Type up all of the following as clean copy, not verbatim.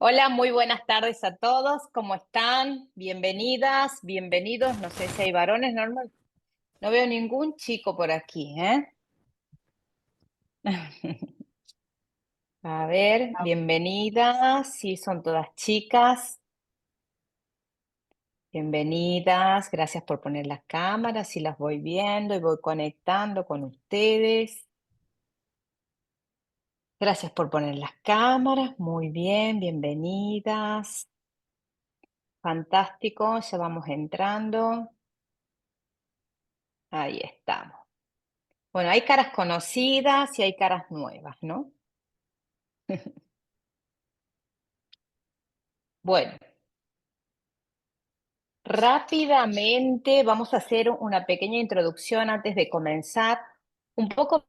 Hola, muy buenas tardes a todos. ¿Cómo están? Bienvenidas, bienvenidos. No sé si hay varones, normal. No veo ningún chico por aquí, ¿eh? A ver, bienvenidas. Sí, son todas chicas. Bienvenidas. Gracias por poner las cámaras y las voy viendo y voy conectando con ustedes. Gracias por poner las cámaras. Muy bien, bienvenidas. Fantástico, ya vamos entrando. Ahí estamos. Bueno, hay caras conocidas y hay caras nuevas, ¿no? Bueno, rápidamente vamos a hacer una pequeña introducción antes de comenzar. Un poco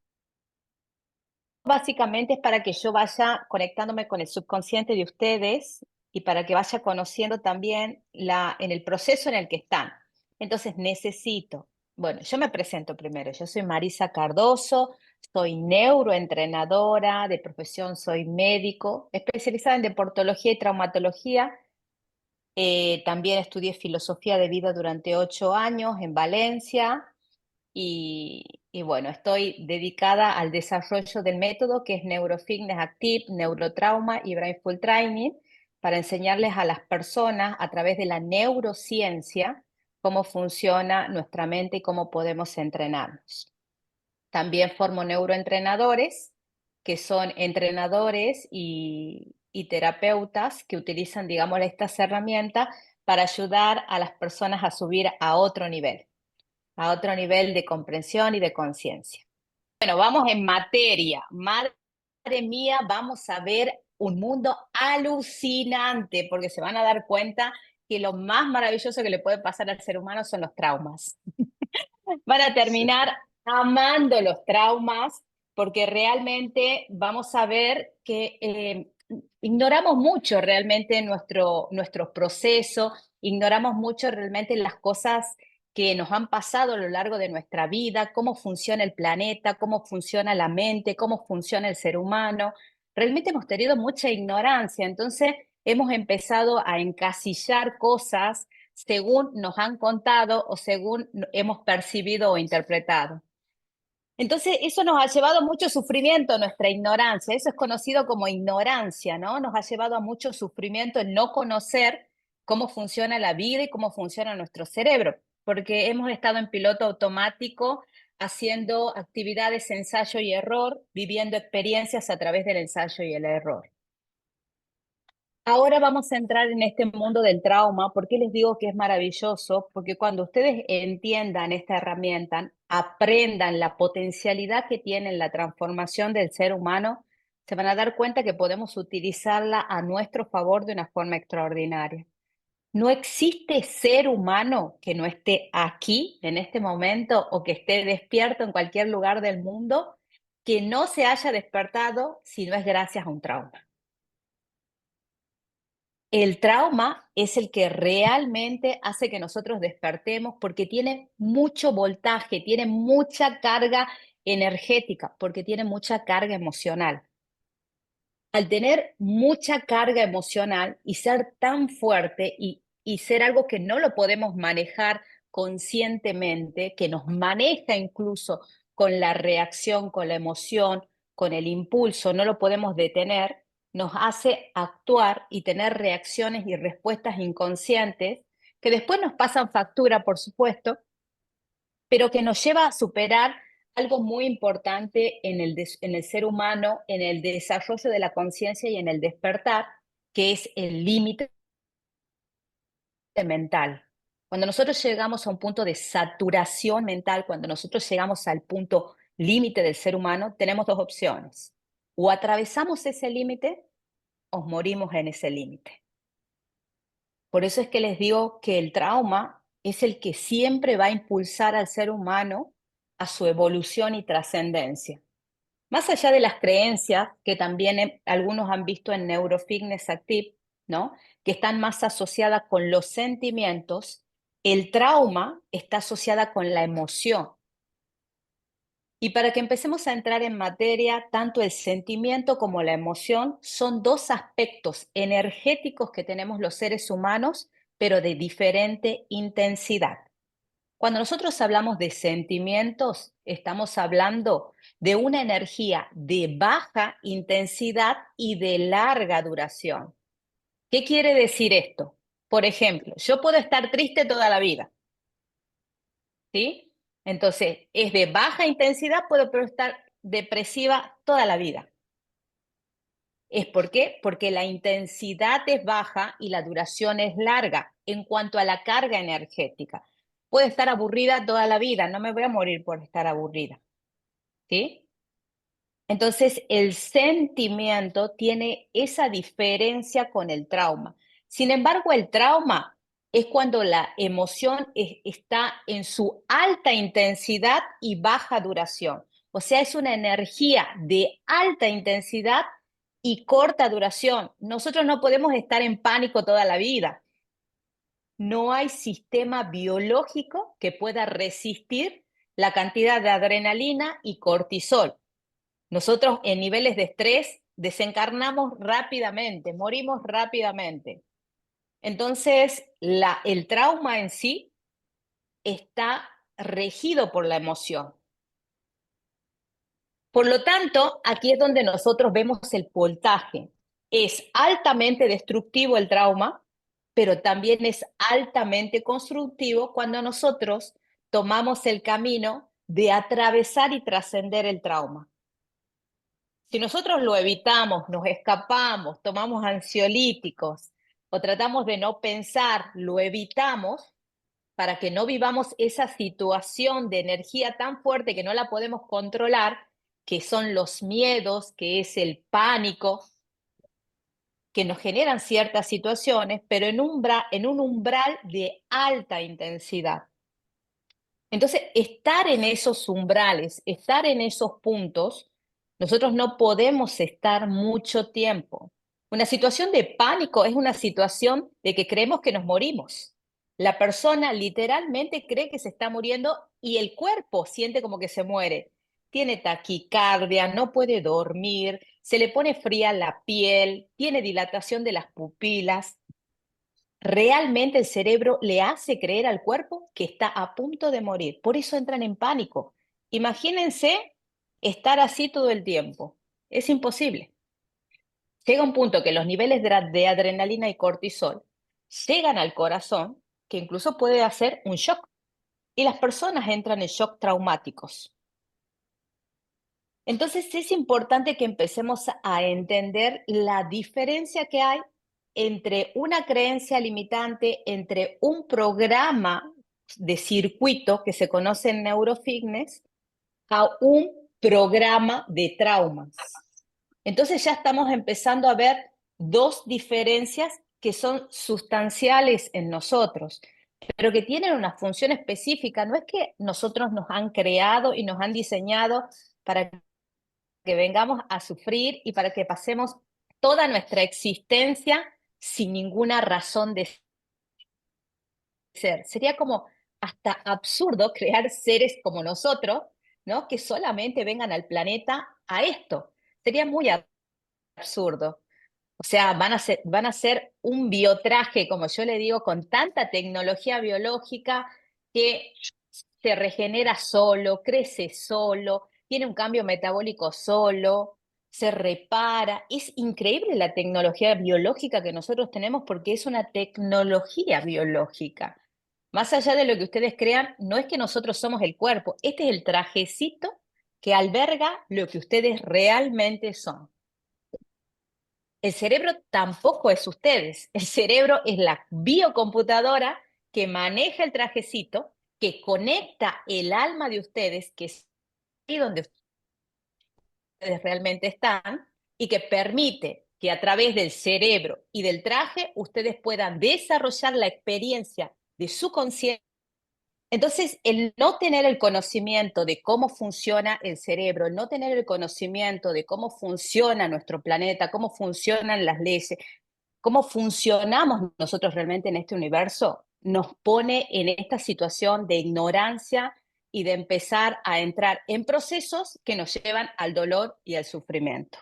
básicamente es para que yo vaya conectándome con el subconsciente de ustedes y para que vaya conociendo también en el proceso en el que están. Entonces necesito, bueno, yo me presento primero. Yo soy Marisa Cardoso, soy neuroentrenadora, de profesión soy médico, especializada en deportología y traumatología. También estudié filosofía de vida durante 8 años en Valencia y bueno, estoy dedicada al desarrollo del método que es Neurofitness Active, Neurotrauma y Brainful Training para enseñarles a las personas a través de la neurociencia cómo funciona nuestra mente y cómo podemos entrenarnos. También formo neuroentrenadores, que son entrenadores y terapeutas que utilizan, digamos, estas herramientas para ayudar a las personas a subir a otro nivel de comprensión y de conciencia. Bueno, vamos en materia. Madre mía, vamos a ver un mundo alucinante, porque se van a dar cuenta que lo más maravilloso que le puede pasar al ser humano son los traumas. Van a Sí, terminar amando los traumas porque realmente vamos a ver que ignoramos mucho realmente nuestro proceso, ignoramos mucho realmente las cosas que nos han pasado a lo largo de nuestra vida, cómo funciona el planeta, cómo funciona la mente, cómo funciona el ser humano. Realmente hemos tenido mucha ignorancia, entonces hemos empezado a encasillar cosas según nos han contado o según hemos percibido o interpretado. Entonces, eso nos ha llevado a mucho sufrimiento, nuestra ignorancia. Eso es conocido como ignorancia, ¿no? Nos ha llevado a mucho sufrimiento el no conocer cómo funciona la vida y cómo funciona nuestro cerebro, porque hemos estado en piloto automático haciendo actividades ensayo y error, viviendo experiencias a través del ensayo y el error. Ahora vamos a entrar en este mundo del trauma. ¿Por qué les digo que es maravilloso? Porque cuando ustedes entiendan esta herramienta, aprendan la potencialidad que tiene en la transformación del ser humano, se van a dar cuenta que podemos utilizarla a nuestro favor de una forma extraordinaria. No existe ser humano que no esté aquí en este momento o que esté despierto en cualquier lugar del mundo que no se haya despertado si no es gracias a un trauma. El trauma es el que realmente hace que nosotros despertemos porque tiene mucho voltaje, tiene mucha carga energética, porque tiene mucha carga emocional. Al tener mucha carga emocional y ser tan fuerte y ser algo que no lo podemos manejar conscientemente, que nos maneja incluso con la reacción, con la emoción, con el impulso, no lo podemos detener, nos hace actuar y tener reacciones y respuestas inconscientes que después nos pasan factura, por supuesto, pero que nos lleva a superar algo muy importante en el ser humano, en el desarrollo de la conciencia y en el despertar, que es el límite mental. Cuando nosotros llegamos a un punto de saturación mental, cuando nosotros llegamos al punto límite del ser humano, tenemos dos opciones. O atravesamos ese límite o morimos en ese límite. Por eso es que les digo que el trauma es el que siempre va a impulsar al ser humano a su evolución y trascendencia. Más allá de las creencias que también algunos han visto en Neurofitness Active, ¿no? Que están más asociadas con los sentimientos, el trauma está asociada con la emoción. Y para que empecemos a entrar en materia, tanto el sentimiento como la emoción son dos aspectos energéticos que tenemos los seres humanos, pero de diferente intensidad. Cuando nosotros hablamos de sentimientos, estamos hablando de una energía de baja intensidad y de larga duración. ¿Qué quiere decir esto? Por ejemplo, yo puedo estar triste toda la vida, ¿sí? Entonces, es de baja intensidad, puedo estar depresiva toda la vida. ¿Es por qué? Porque la intensidad es baja y la duración es larga en cuanto a la carga energética. Puedo estar aburrida toda la vida, no me voy a morir por estar aburrida, ¿sí? Entonces, el sentimiento tiene esa diferencia con el trauma. Sin embargo, el trauma es cuando la emoción está en su alta intensidad y baja duración. O sea, es una energía de alta intensidad y corta duración. Nosotros no podemos estar en pánico toda la vida. No hay sistema biológico que pueda resistir la cantidad de adrenalina y cortisol. Nosotros en niveles de estrés desencarnamos rápidamente, morimos rápidamente. Entonces, el trauma en sí está regido por la emoción. Por lo tanto, aquí es donde nosotros vemos el voltaje. Es altamente destructivo el trauma, pero también es altamente constructivo cuando nosotros tomamos el camino de atravesar y trascender el trauma. Si nosotros lo evitamos, nos escapamos, tomamos ansiolíticos o tratamos de no pensar, lo evitamos para que no vivamos esa situación de energía tan fuerte que no la podemos controlar, que son los miedos, que es el pánico, que nos generan ciertas situaciones, pero en un umbral de alta intensidad. Entonces, estar en esos umbrales, estar en esos puntos, nosotros no podemos estar mucho tiempo. Una situación de pánico es una situación de que creemos que nos morimos. La persona literalmente cree que se está muriendo y el cuerpo siente como que se muere. Tiene taquicardia, no puede dormir, se le pone fría la piel, tiene dilatación de las pupilas. Realmente el cerebro le hace creer al cuerpo que está a punto de morir. Por eso entran en pánico. Imagínense estar así todo el tiempo. Es imposible. Llega un punto que los niveles de adrenalina y cortisol llegan al corazón, que incluso puede hacer un shock. Y las personas entran en shock traumáticos. Entonces es importante que empecemos a entender la diferencia que hay entre una creencia limitante, entre un programa de circuito que se conoce en neurofitness, a un programa de traumas. Entonces ya estamos empezando a ver dos diferencias que son sustanciales en nosotros, pero que tienen una función específica. No es que nosotros nos han creado y nos han diseñado para que vengamos a sufrir y para que pasemos toda nuestra existencia sin ninguna razón de ser. Sería como hasta absurdo crear seres como nosotros, ¿no? Que solamente vengan al planeta a esto. Sería muy absurdo. O sea, van a ser un biotraje, como yo le digo, con tanta tecnología biológica que se regenera solo, crece solo, tiene un cambio metabólico solo, se repara. Es increíble la tecnología biológica que nosotros tenemos porque es una tecnología biológica. Más allá de lo que ustedes crean, no es que nosotros somos el cuerpo, este es el trajecito que alberga lo que ustedes realmente son. El cerebro tampoco es ustedes. El cerebro es la biocomputadora que maneja el trajecito, que conecta el alma de ustedes, que es ahí donde ustedes realmente están, y que permite que a través del cerebro y del traje ustedes puedan desarrollar la experiencia de su conciencia. Entonces, el no tener el conocimiento de cómo funciona el cerebro, el no tener el conocimiento de cómo funciona nuestro planeta, cómo funcionan las leyes, cómo funcionamos nosotros realmente en este universo, nos pone en esta situación de ignorancia y de empezar a entrar en procesos que nos llevan al dolor y al sufrimiento.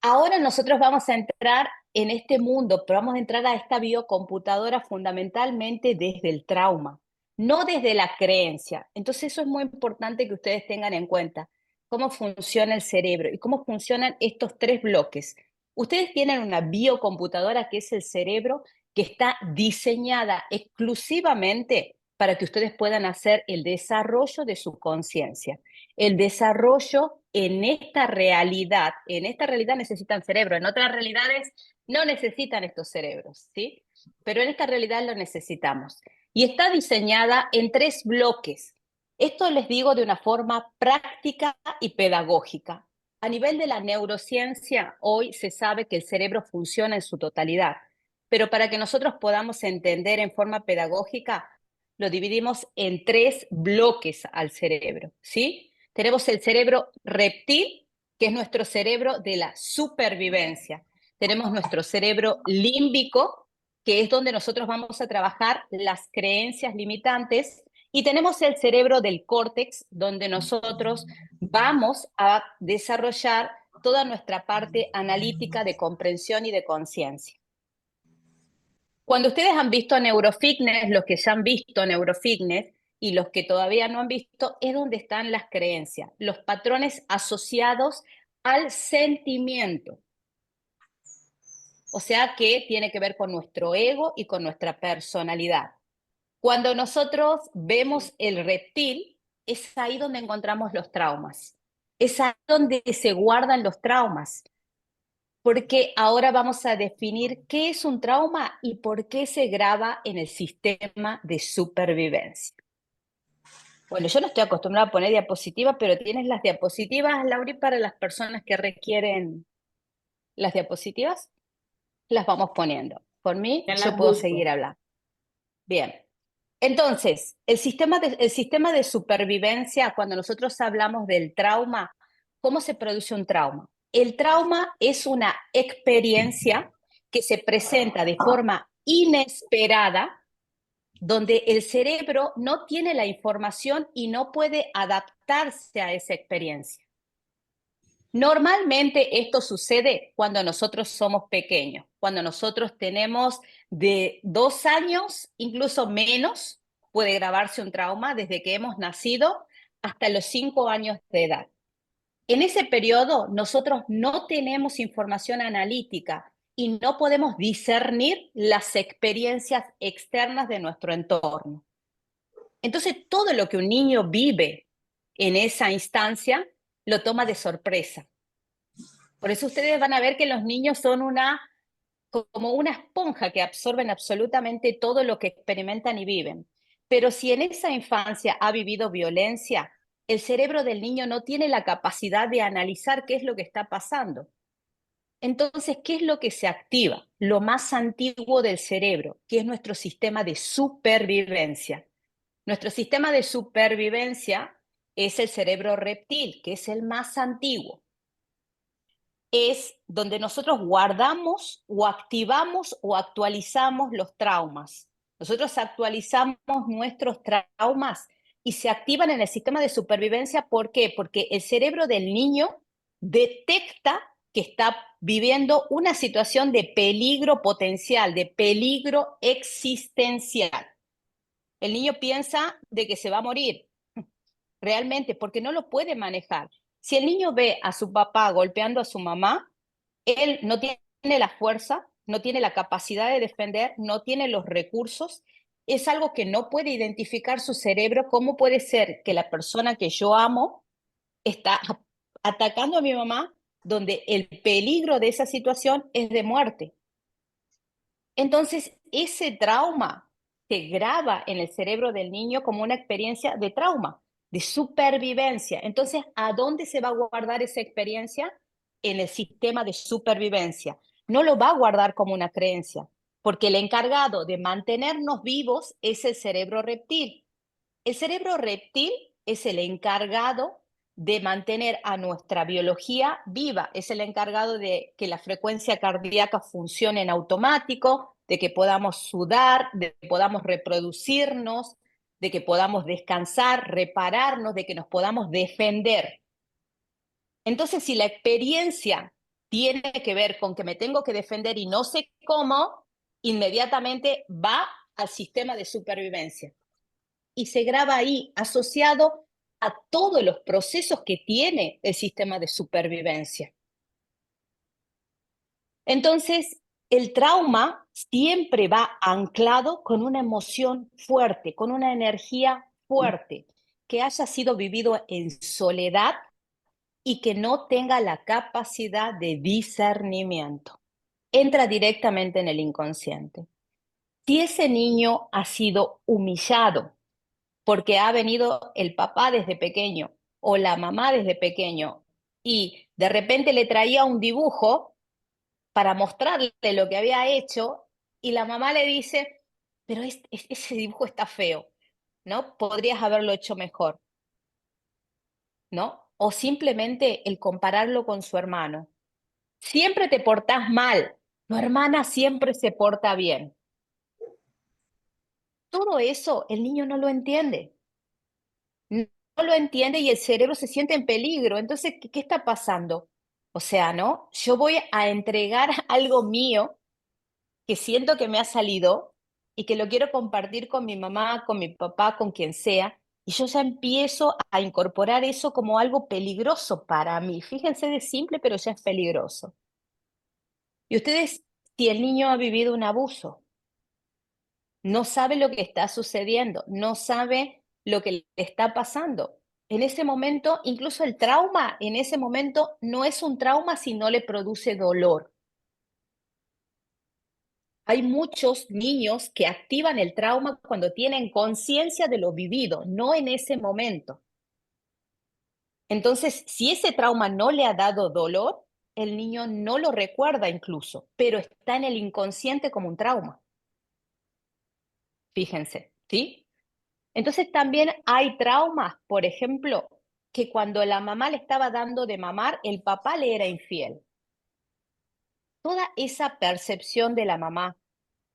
Ahora nosotros vamos a entrar en este mundo, pero vamos a entrar a esta biocomputadora fundamentalmente desde el trauma, no desde la creencia. Entonces eso es muy importante que ustedes tengan en cuenta, cómo funciona el cerebro y cómo funcionan estos tres bloques. Ustedes tienen una biocomputadora que es el cerebro, que está diseñada exclusivamente para que ustedes puedan hacer el desarrollo de su conciencia, el desarrollo en esta realidad necesitan cerebro, en otras realidades no necesitan estos cerebros, ¿sí? Pero en esta realidad lo necesitamos. Y está diseñada en tres bloques. Esto les digo de una forma práctica y pedagógica. A nivel de la neurociencia, hoy se sabe que el cerebro funciona en su totalidad, pero para que nosotros podamos entender en forma pedagógica, lo dividimos en tres bloques al cerebro, ¿sí? Tenemos el cerebro reptil, que es nuestro cerebro de la supervivencia. Tenemos nuestro cerebro límbico, que es donde nosotros vamos a trabajar las creencias limitantes. Y tenemos el cerebro del córtex, donde nosotros vamos a desarrollar toda nuestra parte analítica de comprensión y de conciencia. Cuando ustedes han visto Neurofitness, los que ya han visto Neurofitness y los que todavía no han visto, es donde están las creencias, los patrones asociados al sentimiento. O sea que tiene que ver con nuestro ego y con nuestra personalidad. Cuando nosotros vemos el reptil, es ahí donde encontramos los traumas. Es ahí donde se guardan los traumas. Porque ahora vamos a definir qué es un trauma y por qué se graba en el sistema de supervivencia. Bueno, yo no estoy acostumbrada a poner diapositivas, pero tienes las diapositivas, Lauri, para las personas que requieren las diapositivas. Las vamos poniendo. Por mí, Ya yo las puedo seguir busco. hablando. Bien. Entonces, el sistema de supervivencia, cuando nosotros hablamos del trauma, ¿cómo se produce un trauma? El trauma es una experiencia que se presenta de forma inesperada, donde el cerebro no tiene la información y no puede adaptarse a esa experiencia. Normalmente esto sucede cuando nosotros somos pequeños, cuando nosotros tenemos de 2 años, incluso menos, puede grabarse un trauma desde que hemos nacido hasta los 5 años de edad. En ese periodo nosotros no tenemos información analítica y no podemos discernir las experiencias externas de nuestro entorno. Entonces todo lo que un niño vive en esa instancia lo toma de sorpresa. Por eso ustedes van a ver que los niños son como una esponja que absorben absolutamente todo lo que experimentan y viven. Pero si en esa infancia ha vivido violencia, el cerebro del niño no tiene la capacidad de analizar qué es lo que está pasando. Entonces, ¿qué es lo que se activa? Lo más antiguo del cerebro, que es nuestro sistema de supervivencia. Nuestro sistema de supervivencia es el cerebro reptil, que es el más antiguo. Es donde nosotros guardamos o activamos o actualizamos los traumas. Nosotros actualizamos nuestros traumas y se activan en el sistema de supervivencia. ¿Por qué? Porque el cerebro del niño detecta que está viviendo una situación de peligro potencial, de peligro existencial. El niño piensa de que se va a morir, realmente, porque no lo puede manejar. Si el niño ve a su papá golpeando a su mamá, él no tiene la fuerza, no tiene la capacidad de defender, no tiene los recursos. Es algo que no puede identificar su cerebro. ¿Cómo puede ser que la persona que yo amo está atacando a mi mamá, donde el peligro de esa situación es de muerte? Entonces, ese trauma se graba en el cerebro del niño como una experiencia de trauma, de supervivencia. Entonces, ¿a dónde se va a guardar esa experiencia? En el sistema de supervivencia. No lo va a guardar como una creencia, porque el encargado de mantenernos vivos es el cerebro reptil. El cerebro reptil es el encargado de mantener a nuestra biología viva, es el encargado de que la frecuencia cardíaca funcione en automático, de que podamos sudar, de que podamos reproducirnos. de que podamos descansar, repararnos, de que nos podamos defender. Entonces, si la experiencia tiene que ver con que me tengo que defender y no sé cómo, inmediatamente va al sistema de supervivencia y se graba ahí, asociado a todos los procesos que tiene el sistema de supervivencia. Entonces, el trauma siempre va anclado con una emoción fuerte, con una energía fuerte, que haya sido vivido en soledad y que no tenga la capacidad de discernimiento. Entra directamente en el inconsciente. Si ese niño ha sido humillado porque ha venido el papá desde pequeño o la mamá desde pequeño y de repente le traía un dibujo para mostrarle lo que había hecho y la mamá le dice, pero ese dibujo está feo, ¿no? Podrías haberlo hecho mejor, ¿no? O simplemente el compararlo con su hermano. Siempre te portás mal, tu hermana siempre se porta bien. Todo eso el niño no lo entiende. No lo entiende y el cerebro se siente en peligro. Entonces, ¿qué está pasando? O sea, ¿no? Yo voy a entregar algo mío que siento que me ha salido y que lo quiero compartir con mi mamá, con mi papá, con quien sea, y yo ya empiezo a incorporar eso como algo peligroso para mí. Fíjense de simple, pero ya es peligroso. Y ustedes, si el niño ha vivido un abuso, no sabe lo que está sucediendo, no sabe lo que le está pasando. En ese momento, incluso el trauma, en ese momento no es un trauma si no le produce dolor. Hay muchos niños que activan el trauma cuando tienen conciencia de lo vivido, no en ese momento. Entonces, si ese trauma no le ha dado dolor, el niño no lo recuerda incluso, pero está en el inconsciente como un trauma. Fíjense, ¿sí? Entonces también hay traumas, por ejemplo, que cuando la mamá le estaba dando de mamar, el papá le era infiel. Toda esa percepción de la mamá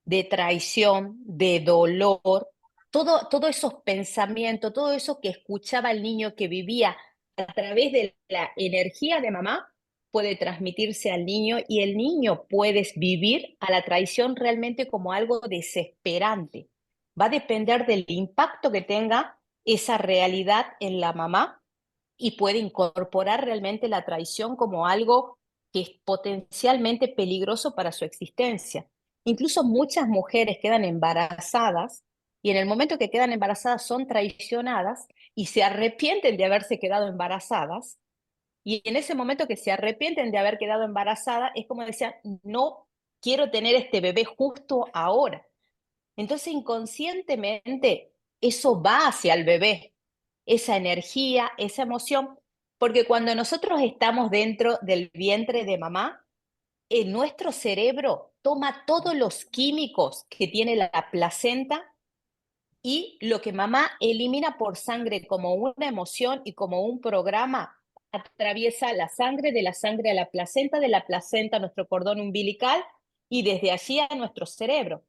de traición, de dolor, todos esos pensamientos, todo eso que escuchaba el niño que vivía a través de la energía de mamá, puede transmitirse al niño y el niño puede vivir a la traición realmente como algo desesperante. Va a depender del impacto que tenga esa realidad en la mamá y puede incorporar realmente la traición como algo que es potencialmente peligroso para su existencia. Incluso muchas mujeres quedan embarazadas y en el momento que quedan embarazadas son traicionadas y se arrepienten de haberse quedado embarazadas. Y en ese momento que se arrepienten de haber quedado embarazada, es como decían, no quiero tener este bebé justo ahora. Entonces inconscientemente eso va hacia el bebé, esa energía, esa emoción, porque cuando nosotros estamos dentro del vientre de mamá, nuestro cerebro toma todos los químicos que tiene la placenta y lo que mamá elimina por sangre como una emoción y como un programa, atraviesa la sangre, de la sangre a la placenta, de la placenta a nuestro cordón umbilical y desde allí a nuestro cerebro.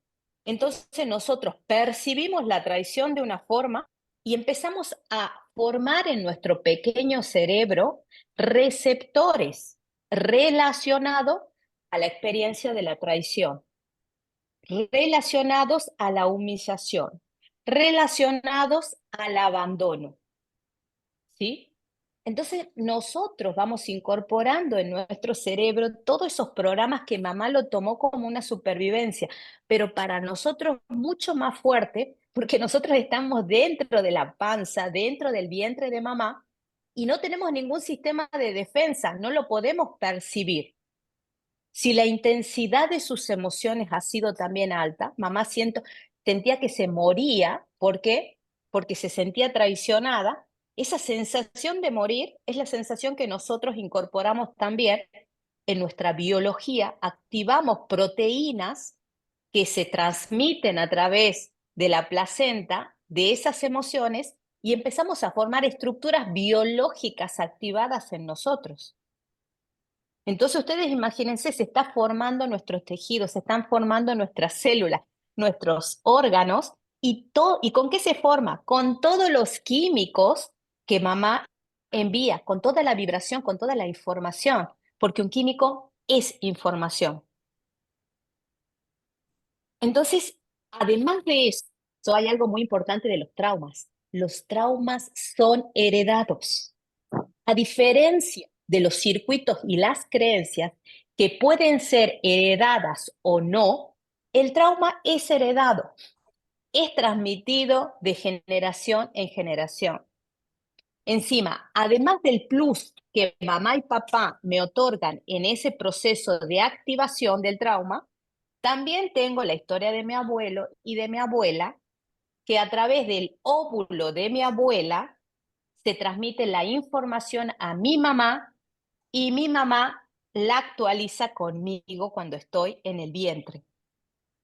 Entonces nosotros percibimos la traición de una forma y empezamos a formar en nuestro pequeño cerebro receptores relacionados a la experiencia de la traición, relacionados a la humillación, relacionados al abandono, ¿sí? Entonces nosotros vamos incorporando en nuestro cerebro todos esos programas que mamá lo tomó como una supervivencia, pero para nosotros mucho más fuerte, porque nosotros estamos dentro de la panza, dentro del vientre de mamá, y no tenemos ningún sistema de defensa, no lo podemos percibir. Si la intensidad de sus emociones ha sido también alta, mamá sentía que se moría, ¿por qué? Porque se sentía traicionada. Esa sensación de morir es la sensación que nosotros incorporamos también en nuestra biología, activamos proteínas que se transmiten a través de la placenta de esas emociones y empezamos a formar estructuras biológicas activadas en nosotros. Entonces ustedes imagínense, se está formando nuestros tejidos, se están formando nuestras células, nuestros órganos, ¿Y con qué se forma? Con todos los químicos que mamá envía, con toda la vibración, con toda la información, porque un químico es información. Entonces, además de eso, hay algo muy importante de los traumas. Los traumas son heredados. A diferencia de los circuitos y las creencias que pueden ser heredadas o no, el trauma es heredado, es transmitido de generación en generación. Encima, además del plus que mamá y papá me otorgan en ese proceso de activación del trauma, también tengo la historia de mi abuelo y de mi abuela, que a través del óvulo de mi abuela se transmite la información a mi mamá y mi mamá la actualiza conmigo cuando estoy en el vientre.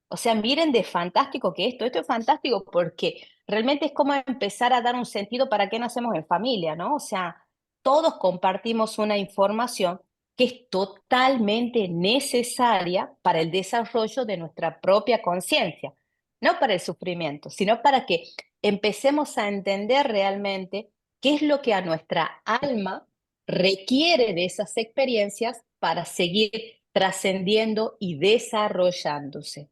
O sea, miren de fantástico que esto es fantástico porque realmente es como empezar a dar un sentido para qué nacemos en familia, ¿no? O sea, todos compartimos una información que es totalmente necesaria para el desarrollo de nuestra propia conciencia, no para el sufrimiento, sino para que empecemos a entender realmente qué es lo que a nuestra alma requiere de esas experiencias para seguir trascendiendo y desarrollándose.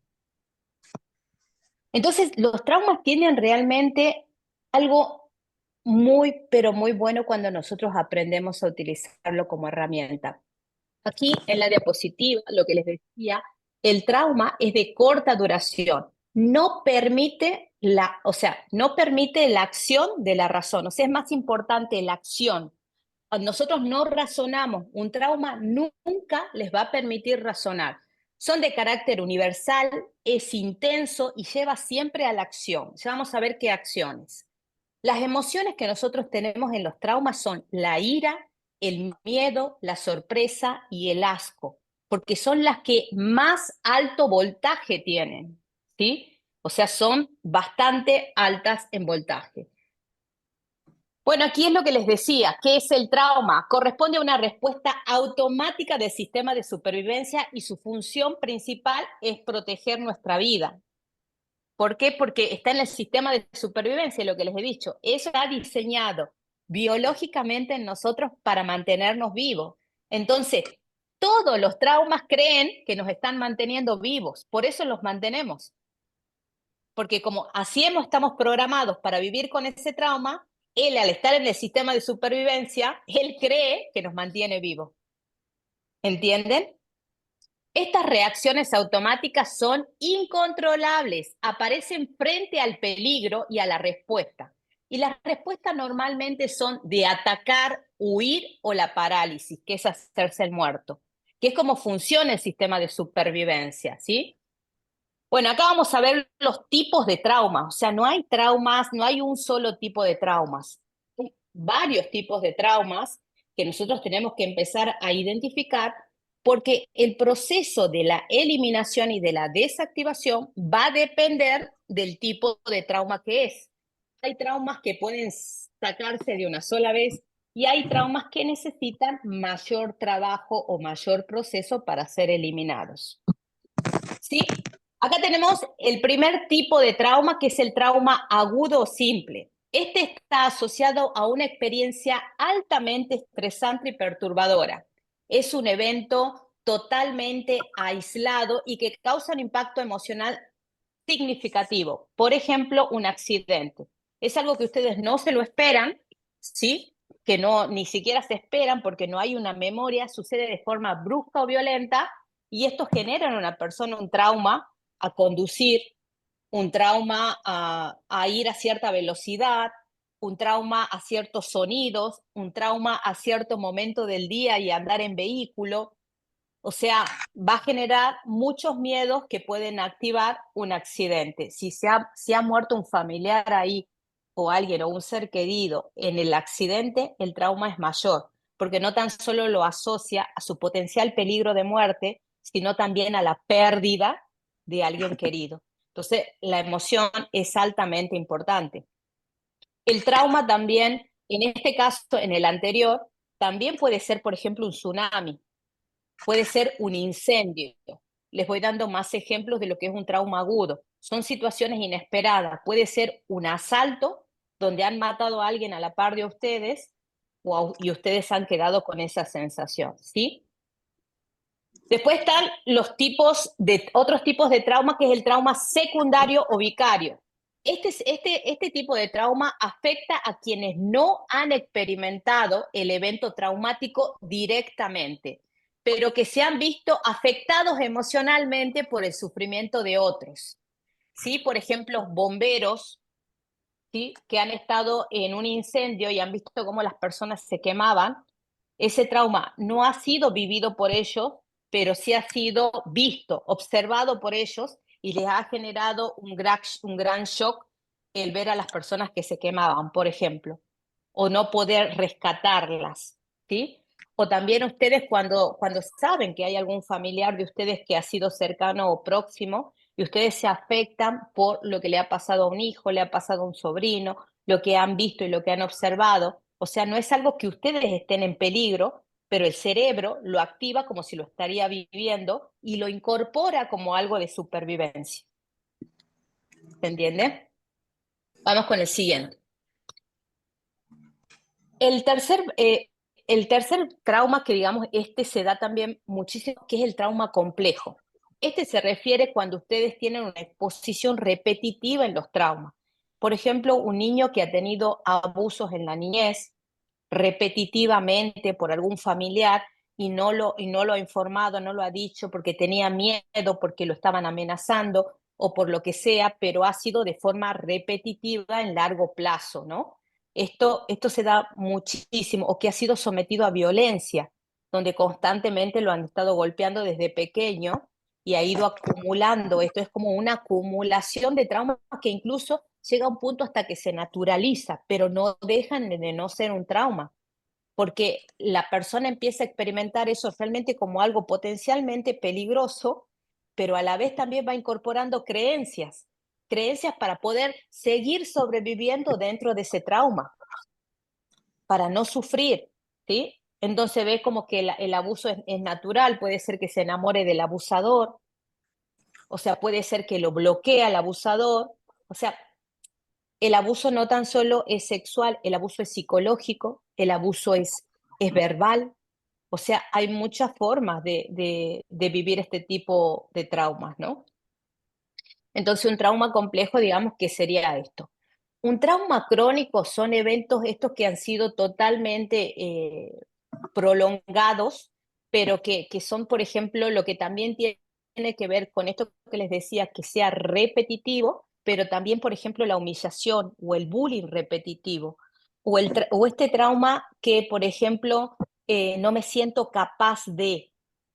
Entonces, los traumas tienen realmente algo muy, pero muy bueno cuando nosotros aprendemos a utilizarlo como herramienta. Aquí en la diapositiva, lo que les decía, el trauma es de corta duración. No permite no permite la acción de la razón. O sea, es más importante la acción. Cuando nosotros no razonamos, un trauma nunca les va a permitir razonar. Son de carácter universal, es intenso y lleva siempre a la acción. Ya vamos a ver qué acciones. Las emociones que nosotros tenemos en los traumas son la ira, el miedo, la sorpresa y el asco, porque son las que más alto voltaje tienen, ¿sí? O sea, son bastante altas en voltaje. Bueno, aquí es lo que les decía, ¿qué es el trauma? Corresponde a una respuesta automática del sistema de supervivencia y su función principal es proteger nuestra vida. ¿Por qué? Porque está en el sistema de supervivencia, lo que les he dicho. Eso está diseñado biológicamente en nosotros para mantenernos vivos. Entonces, todos los traumas creen que nos están manteniendo vivos, por eso los mantenemos. Porque como así estamos programados para vivir con ese trauma, él al estar en el sistema de supervivencia, él cree que nos mantiene vivos. ¿Entienden? Estas reacciones automáticas son incontrolables, aparecen frente al peligro y a la respuesta. Y las respuestas normalmente son de atacar, huir o la parálisis, que es hacerse el muerto, que es como funciona el sistema de supervivencia, ¿sí? Bueno, acá vamos a ver los tipos de traumas, o sea, no hay traumas, no hay un solo tipo de traumas. Hay varios tipos de traumas que nosotros tenemos que empezar a identificar porque el proceso de la eliminación y de la desactivación va a depender del tipo de trauma que es. Hay traumas que pueden sacarse de una sola vez y hay traumas que necesitan mayor trabajo o mayor proceso para ser eliminados. ¿Sí? Acá tenemos el primer tipo de trauma, que es el trauma agudo o simple. Este está asociado a una experiencia altamente estresante y perturbadora. Es un evento totalmente aislado y que causa un impacto emocional significativo. Por ejemplo, un accidente. Es algo que ustedes no se lo esperan, ¿sí? Que no, ni siquiera se esperan porque no hay una memoria, sucede de forma brusca o violenta y esto genera en una persona un trauma a conducir, un trauma a ir a cierta velocidad, un trauma a ciertos sonidos, un trauma a cierto momento del día y andar en vehículo. O sea, va a generar muchos miedos que pueden activar un accidente. Si ha muerto un familiar ahí o alguien o un ser querido en el accidente, el trauma es mayor, porque no tan solo lo asocia a su potencial peligro de muerte, sino también a la pérdida de alguien querido. Entonces, la emoción es altamente importante. El trauma también, en este caso, en el anterior, también puede ser, por ejemplo, un tsunami, puede ser un incendio. les voy dando más ejemplos de lo que es un trauma agudo. Son situaciones inesperadas. Puede ser un asalto donde han matado a alguien a la par de ustedes y ustedes han quedado con esa sensación, ¿sí? Después están otros tipos de trauma, que es el trauma secundario o vicario. Este tipo de trauma afecta a quienes no han experimentado el evento traumático directamente, pero que se han visto afectados emocionalmente por el sufrimiento de otros. ¿Sí? Por ejemplo, bomberos, ¿sí? Que han estado en un incendio y han visto cómo las personas se quemaban. Ese trauma no ha sido vivido por ellos, pero sí ha sido visto, observado por ellos, y les ha generado un gran shock el ver a las personas que se quemaban, por ejemplo, o no poder rescatarlas, ¿sí? O también ustedes cuando saben que hay algún familiar de ustedes que ha sido cercano o próximo, y ustedes se afectan por lo que le ha pasado a un hijo, le ha pasado a un sobrino, lo que han visto y lo que han observado. O sea, no es algo que ustedes estén en peligro, pero el cerebro lo activa como si lo estaría viviendo y lo incorpora como algo de supervivencia. ¿Se entiende? Vamos con el siguiente. El tercer, el tercer trauma, que digamos, este se da también muchísimo, que es el trauma complejo. Este se refiere cuando ustedes tienen una exposición repetitiva en los traumas. Por ejemplo, un niño que ha tenido abusos en la niñez repetitivamente por algún familiar y no lo ha informado, no lo ha dicho porque tenía miedo, porque lo estaban amenazando o por lo que sea, pero ha sido de forma repetitiva en largo plazo, ¿no? Esto se da muchísimo, o que ha sido sometido a violencia, donde constantemente lo han estado golpeando desde pequeño y ha ido acumulando. Esto es como una acumulación de traumas que incluso llega a un punto hasta que se naturaliza, pero no dejan de no ser un trauma, porque la persona empieza a experimentar eso realmente como algo potencialmente peligroso, pero a la vez también va incorporando creencias para poder seguir sobreviviendo dentro de ese trauma, para no sufrir, ¿sí? Entonces ve como que el abuso es natural, puede ser que se enamore del abusador, o sea, puede ser que lo bloquea el abusador, o sea, el abuso no tan solo es sexual, el abuso es psicológico, el abuso es verbal, o sea, hay muchas formas de vivir este tipo de traumas, ¿no? Entonces, un trauma complejo, digamos, que sería esto. Un trauma crónico son eventos estos que han sido totalmente prolongados, pero que son, por ejemplo, lo que también tiene que ver con esto que les decía, que sea repetitivo, pero también, por ejemplo, la humillación o el bullying repetitivo, o este trauma que, por ejemplo, no me siento capaz de.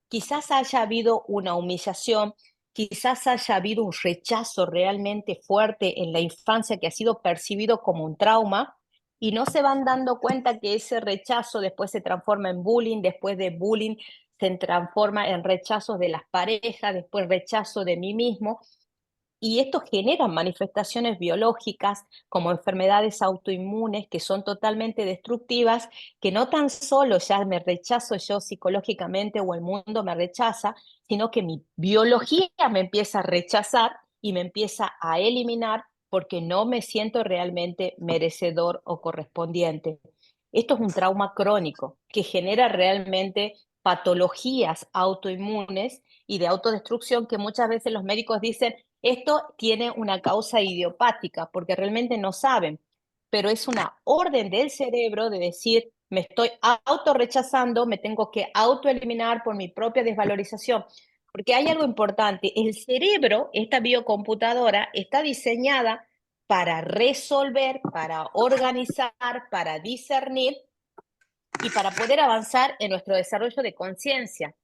Quizás haya habido una humillación, quizás haya habido un rechazo realmente fuerte en la infancia que ha sido percibido como un trauma, y no se van dando cuenta que ese rechazo después se transforma en bullying, después de bullying se transforma en rechazos de las parejas, después rechazo de mí mismo, y esto genera manifestaciones biológicas como enfermedades autoinmunes que son totalmente destructivas, que no tan solo ya me rechazo yo psicológicamente o el mundo me rechaza, sino que mi biología me empieza a rechazar y me empieza a eliminar porque no me siento realmente merecedor o correspondiente. Esto es un trauma crónico que genera realmente patologías autoinmunes y de autodestrucción que muchas veces los médicos dicen esto tiene una causa idiopática, porque realmente no saben, pero es una orden del cerebro de decir, me estoy autorrechazando, me tengo que autoeliminar por mi propia desvalorización. Porque hay algo importante, el cerebro, esta biocomputadora, está diseñada para resolver, para organizar, para discernir y para poder avanzar en nuestro desarrollo de conciencia.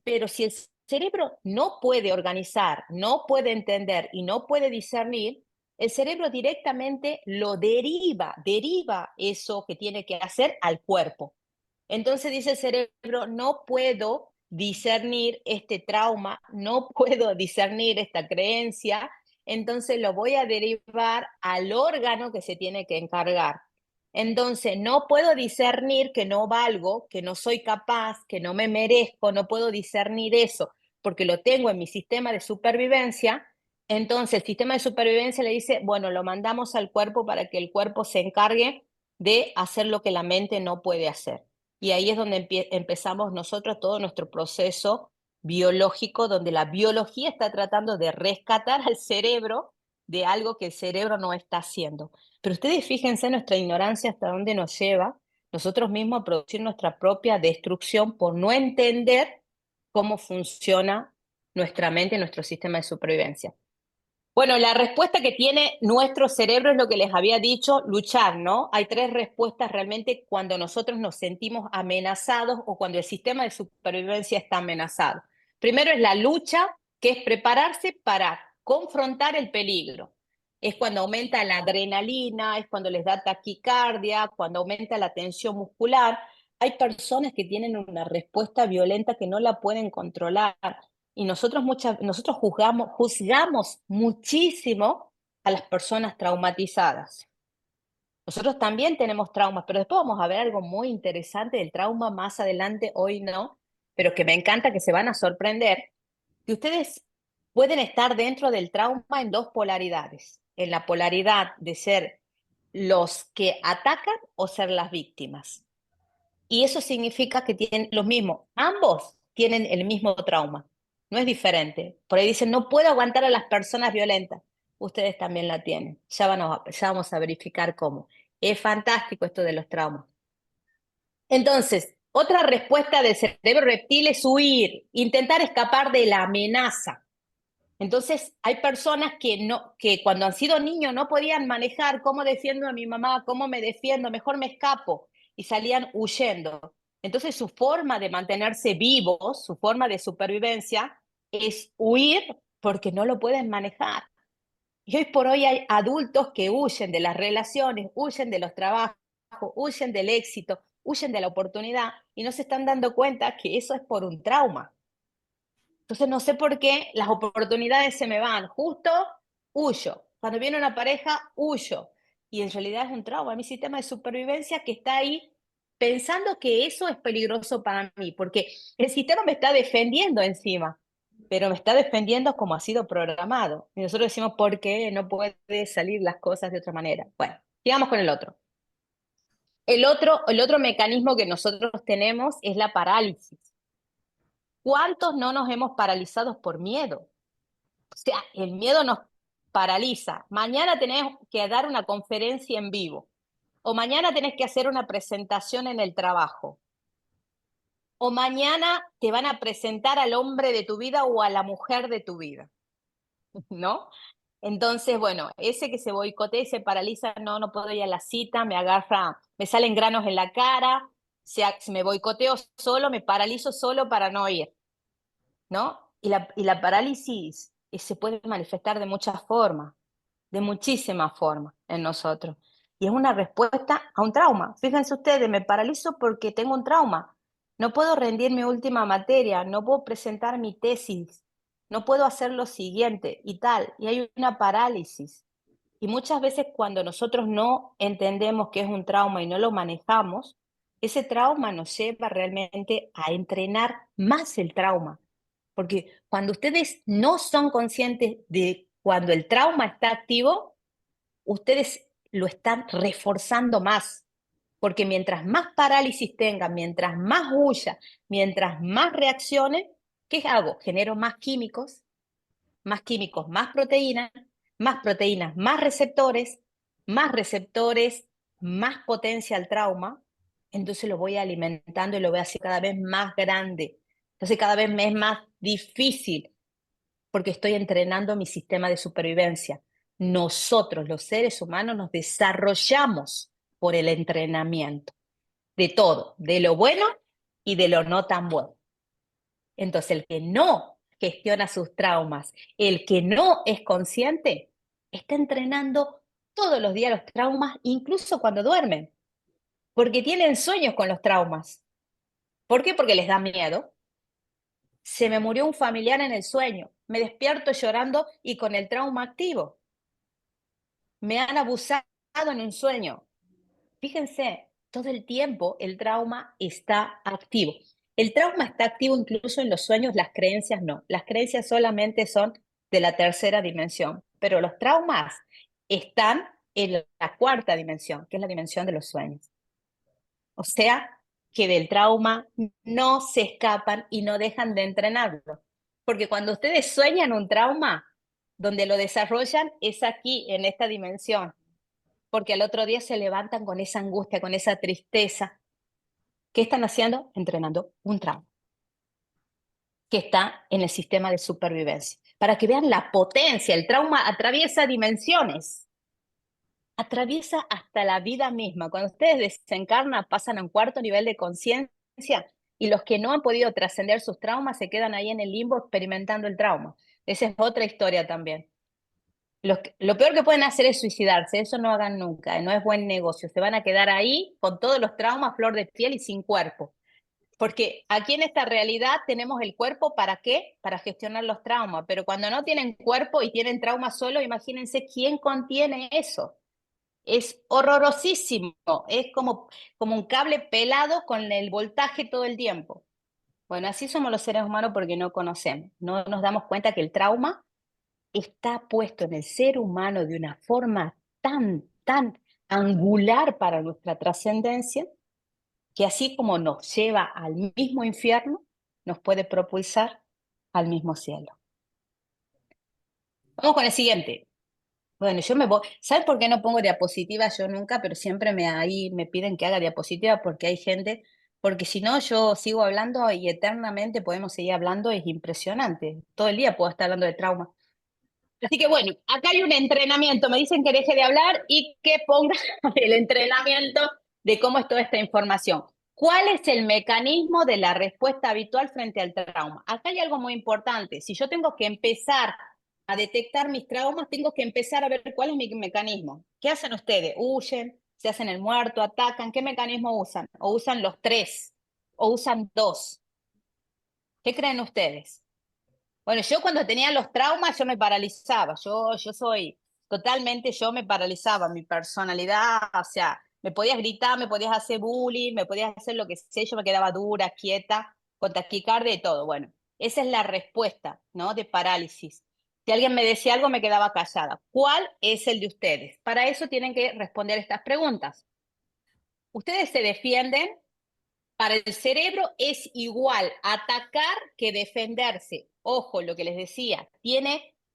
Pero si el cerebro no puede organizar, no puede entender y no puede discernir, el cerebro directamente lo deriva eso que tiene que hacer al cuerpo. Entonces dice el cerebro, no puedo discernir este trauma, no puedo discernir esta creencia, entonces lo voy a derivar al órgano que se tiene que encargar. Entonces, no puedo discernir que no valgo, que no soy capaz, que no me merezco, no puedo discernir eso. porque lo tengo en mi sistema de supervivencia, entonces el sistema de supervivencia le dice, bueno, lo mandamos al cuerpo para que el cuerpo se encargue de hacer lo que la mente no puede hacer. Y ahí es donde empezamos nosotros todo nuestro proceso biológico, donde la biología está tratando de rescatar al cerebro de algo que el cerebro no está haciendo. Pero ustedes fíjense nuestra ignorancia hasta dónde nos lleva nosotros mismos a producir nuestra propia destrucción por no entender cómo funciona nuestra mente y nuestro sistema de supervivencia. Bueno, la respuesta que tiene nuestro cerebro es lo que les había dicho, luchar, ¿no? Hay tres respuestas realmente cuando nosotros nos sentimos amenazados o cuando el sistema de supervivencia está amenazado. Primero es la lucha, que es prepararse para confrontar el peligro. Es cuando aumenta la adrenalina, es cuando les da taquicardia, cuando aumenta la tensión muscular. Hay personas que tienen una respuesta violenta que no la pueden controlar y nosotros juzgamos muchísimo a las personas traumatizadas. Nosotros también tenemos traumas, pero después vamos a ver algo muy interesante del trauma más adelante, hoy no, pero que me encanta que se van a sorprender, que ustedes pueden estar dentro del trauma en dos polaridades, en la polaridad de ser los que atacan o ser las víctimas. Y eso significa que tienen los mismos, ambos tienen el mismo trauma, no es diferente. Por ahí dicen, no puedo aguantar a las personas violentas. Ustedes también la tienen, ya vamos a verificar cómo. Es fantástico esto de los traumas. Entonces, otra respuesta del cerebro reptil es huir, intentar escapar de la amenaza. Entonces, hay personas que cuando han sido niños no podían manejar cómo defiendo a mi mamá, cómo me defiendo, mejor me escapo, y salían huyendo. Entonces, su forma de mantenerse vivos, su forma de supervivencia, es huir porque no lo pueden manejar. Y hoy por hoy hay adultos que huyen de las relaciones, huyen de los trabajos, huyen del éxito, huyen de la oportunidad y no se están dando cuenta que eso es por un trauma. Entonces no sé por qué las oportunidades se me van. Justo huyo. Cuando viene una pareja, huyo. Y en realidad es un trauma. Mi sistema de supervivencia que está ahí pensando que eso es peligroso para mí, porque el sistema me está defendiendo encima, pero me está defendiendo como ha sido programado. Y nosotros decimos, ¿por qué no puede salir las cosas de otra manera? Bueno, sigamos con el otro. El otro mecanismo que nosotros tenemos es la parálisis. ¿Cuántos no nos hemos paralizado por miedo? O sea, el miedo nos paraliza. Mañana tenés que dar una conferencia en vivo, o mañana tenés que hacer una presentación en el trabajo, o mañana te van a presentar al hombre de tu vida o a la mujer de tu vida, ¿no? Entonces, bueno, ese que se boicotea y se paraliza, no, no puedo ir a la cita, me agarra, me salen granos en la cara, se me boicoteo solo, me paralizo solo para no ir, ¿no? Y la parálisis se puede manifestar de muchas formas, de muchísimas formas en nosotros. Y es una respuesta a un trauma. Fíjense ustedes, me paralizo porque tengo un trauma. No puedo rendir mi última materia, no puedo presentar mi tesis, no puedo hacer lo siguiente y tal. Y hay una parálisis. Y muchas veces cuando nosotros no entendemos que es un trauma y no lo manejamos, ese trauma nos lleva realmente a entrenar más el trauma. Porque cuando ustedes no son conscientes de cuando el trauma está activo, ustedes lo están reforzando más. Porque mientras más parálisis tengan, mientras más huya, mientras más reacciones, ¿qué hago? Genero más químicos, más proteínas, más receptores, más potencia al trauma. Entonces lo voy alimentando y lo voy haciendo cada vez más grande. Entonces cada vez me es más difícil porque estoy entrenando mi sistema de supervivencia. Nosotros, los seres humanos, nos desarrollamos por el entrenamiento de todo, de lo bueno y de lo no tan bueno. Entonces, el que no gestiona sus traumas, el que no es consciente, está entrenando todos los días los traumas, incluso cuando duermen, porque tienen sueños con los traumas. ¿Por qué? Porque les da miedo. Se me murió un familiar en el sueño, me despierto llorando y con el trauma activo. Me han abusado en un sueño. Fíjense, todo el tiempo el trauma está activo. El trauma está activo incluso en los sueños, las creencias no. Las creencias solamente son de la tercera dimensión, pero los traumas están en la cuarta dimensión, que es la dimensión de los sueños. O sea, que del trauma no se escapan y no dejan de entrenarlo. Porque cuando ustedes sueñan un trauma, donde lo desarrollan es aquí, en esta dimensión. Porque al otro día se levantan con esa angustia, con esa tristeza. ¿Qué están haciendo? Entrenando un trauma que está en el sistema de supervivencia. Para que vean la potencia, el trauma atraviesa dimensiones, atraviesa hasta la vida misma. Cuando ustedes desencarnan, pasan a un cuarto nivel de conciencia y los que no han podido trascender sus traumas se quedan ahí en el limbo experimentando el trauma. Esa es otra historia también. Lo peor que pueden hacer es suicidarse, eso no hagan nunca, no es buen negocio. Se van a quedar ahí con todos los traumas, flor de piel y sin cuerpo. Porque aquí en esta realidad tenemos el cuerpo ¿para qué? Para gestionar los traumas, pero cuando no tienen cuerpo y tienen trauma solo, imagínense quién contiene eso. Es horrorosísimo, es como un cable pelado con el voltaje todo el tiempo. Bueno, así somos los seres humanos porque no conocemos, no nos damos cuenta que el trauma está puesto en el ser humano de una forma tan angular para nuestra trascendencia, que así como nos lleva al mismo infierno, nos puede propulsar al mismo cielo. Vamos con el siguiente. Bueno, yo me voy. ¿Sabes por qué no pongo diapositiva yo nunca? Pero siempre ahí me piden que haga diapositiva porque hay gente, porque si no yo sigo hablando y eternamente podemos seguir hablando, es impresionante. Todo el día puedo estar hablando de trauma. Así que bueno, acá hay un entrenamiento. Me dicen que deje de hablar y que ponga el entrenamiento de cómo es toda esta información. ¿Cuál es el mecanismo de la respuesta habitual frente al trauma? Acá hay algo muy importante. Si yo tengo que empezar a detectar mis traumas, tengo que empezar a ver cuál es mi mecanismo. ¿Qué hacen ustedes? ¿Huyen? ¿Se hacen el muerto? ¿Atacan? ¿Qué mecanismo usan? ¿O usan los tres? ¿O usan dos? ¿Qué creen ustedes? Bueno, yo cuando tenía los traumas, yo me paralizaba. Yo soy totalmente, yo me paralizaba. Mi personalidad, o sea, me podías gritar, me podías hacer bullying, me podías hacer lo que sé, yo me quedaba dura, quieta, con taquicardia y todo. Bueno, esa es la respuesta, ¿no? De parálisis. Si alguien me decía algo, me quedaba callada. ¿Cuál es el de ustedes? Para eso tienen que responder estas preguntas. Ustedes se defienden, para el cerebro es igual atacar que defenderse. Ojo, lo que les decía,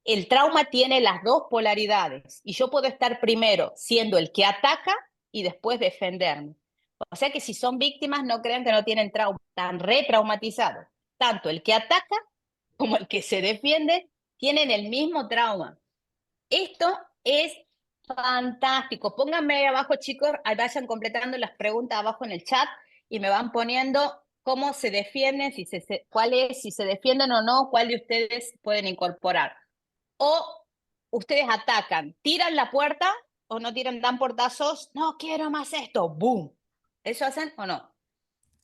el trauma tiene las dos polaridades y yo puedo estar primero siendo el que ataca y después defenderme. O sea que si son víctimas, no crean que no tienen trauma, están retraumatizados. Tanto el que ataca como el que se defiende tienen el mismo trauma. Esto es fantástico. Pónganme ahí abajo, chicos, ahí vayan completando las preguntas abajo en el chat y me van poniendo cómo se defienden, cuál es, si se defienden o no, cuál de ustedes pueden incorporar. O ustedes atacan, tiran la puerta o no tiran, dan portazos, no quiero más esto, ¡boom! ¿Eso hacen o no?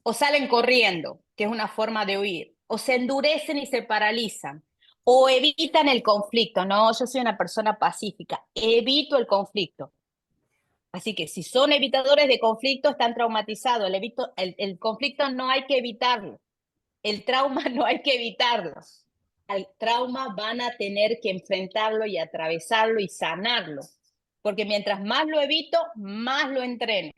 O salen corriendo, que es una forma de huir, o se endurecen y se paralizan, o evitan el conflicto. No, yo soy una persona pacífica, evito el conflicto. Así que si son evitadores de conflicto, están traumatizados. El conflicto no hay que evitarlo. El trauma no hay que evitarlo. Al trauma van a tener que enfrentarlo y atravesarlo y sanarlo. Porque mientras más lo evito, más lo entreno.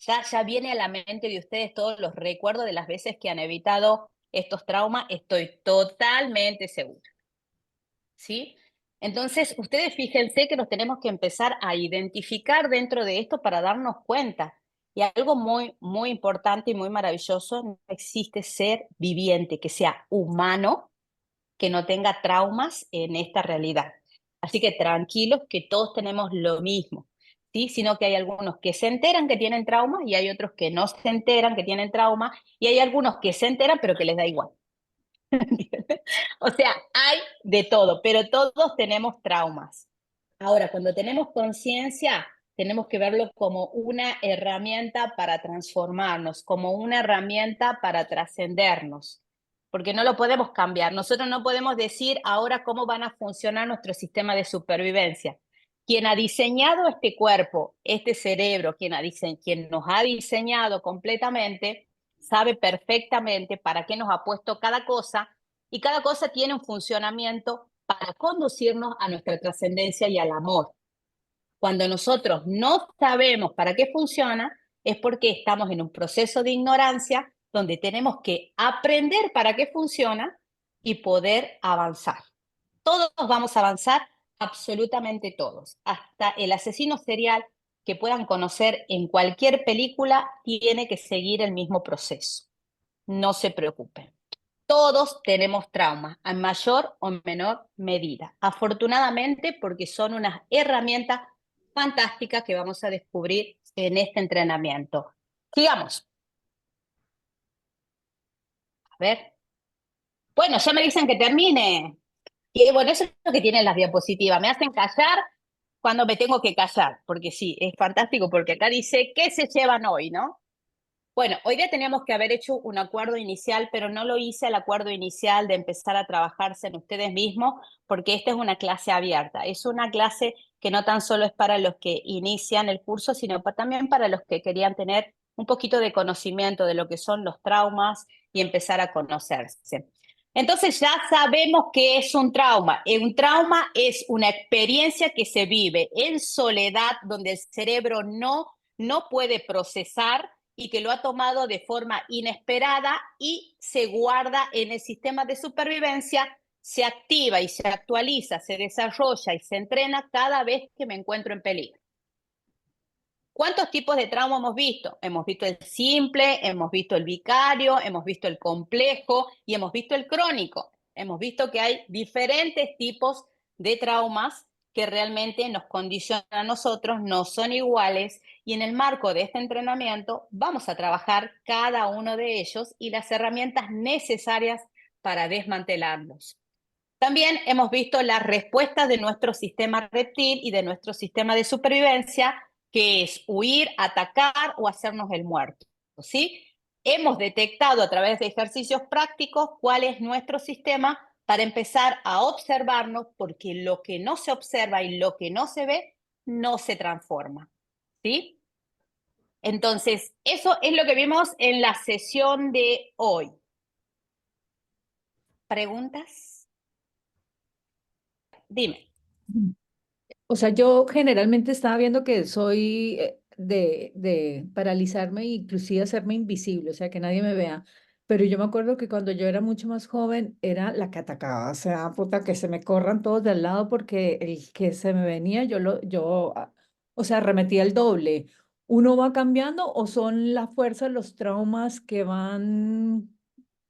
Ya viene a la mente de ustedes todos los recuerdos de las veces que han evitado estos traumas, estoy totalmente segura. ¿Sí? Entonces, ustedes fíjense que nos tenemos que empezar a identificar dentro de esto para darnos cuenta. Y algo muy importante y muy maravilloso, no existe ser viviente, que sea humano, que no tenga traumas en esta realidad. Así que tranquilos que todos tenemos lo mismo, ¿sí? Sino que hay algunos que se enteran que tienen traumas y hay otros que no se enteran que tienen traumas y hay algunos que se enteran pero que les da igual. O sea, hay de todo, pero todos tenemos traumas. Ahora, cuando tenemos conciencia, tenemos que verlo como una herramienta para transformarnos, como una herramienta para trascendernos, porque no lo podemos cambiar. Nosotros no podemos decir ahora cómo van a funcionar nuestro sistema de supervivencia. Quien ha diseñado este cuerpo, este cerebro, quien nos ha diseñado completamente, sabe perfectamente para qué nos ha puesto cada cosa y cada cosa tiene un funcionamiento para conducirnos a nuestra trascendencia y al amor. Cuando nosotros no sabemos para qué funciona, es porque estamos en un proceso de ignorancia donde tenemos que aprender para qué funciona y poder avanzar. Todos vamos a avanzar, absolutamente todos. Hasta el asesino serial que puedan conocer en cualquier película tiene que seguir el mismo proceso. No se preocupen. Todos tenemos traumas, en mayor o menor medida. Afortunadamente, porque son unas herramientas fantásticas que vamos a descubrir en este entrenamiento. Sigamos. A ver. Bueno, ya me dicen que termine. Y bueno, eso es lo que tienen las diapositivas. Me hacen callar cuando me tengo que callar, porque sí, es fantástico, porque acá dice, ¿qué se llevan hoy, no? Bueno, hoy día teníamos que haber hecho un acuerdo inicial, pero no lo hice el acuerdo inicial de empezar a trabajarse en ustedes mismos, porque esta es una clase abierta. Es una clase que no tan solo es para los que inician el curso, sino también para los que querían tener un poquito de conocimiento de lo que son los traumas y empezar a conocerse. Entonces ya sabemos qué es un trauma. Un trauma es una experiencia que se vive en soledad, donde el cerebro no puede procesar y que lo ha tomado de forma inesperada y se guarda en el sistema de supervivencia, se activa y se actualiza, se desarrolla y se entrena cada vez que me encuentro en peligro. ¿Cuántos tipos de trauma hemos visto? Hemos visto el simple, hemos visto el vicario, hemos visto el complejo y hemos visto el crónico. Hemos visto que hay diferentes tipos de traumas que realmente nos condicionan a nosotros, no son iguales y en el marco de este entrenamiento vamos a trabajar cada uno de ellos y las herramientas necesarias para desmantelarlos. También hemos visto las respuestas de nuestro sistema reptil y de nuestro sistema de supervivencia, que es huir, atacar o hacernos el muerto, ¿sí? Hemos detectado a través de ejercicios prácticos cuál es nuestro sistema para empezar a observarnos, porque lo que no se observa y lo que no se ve no se transforma, ¿sí? Entonces, eso es lo que vimos en la sesión de hoy. ¿Preguntas? Dime. O sea, yo generalmente estaba viendo que soy de paralizarme e inclusive hacerme invisible, o sea, que nadie me vea. Pero yo me acuerdo que cuando yo era mucho más joven era la que atacaba, o sea, puta, que se me corran todos de al lado porque el que se me venía, o sea, arremetía el doble. ¿Uno va cambiando o son la fuerza, los traumas que van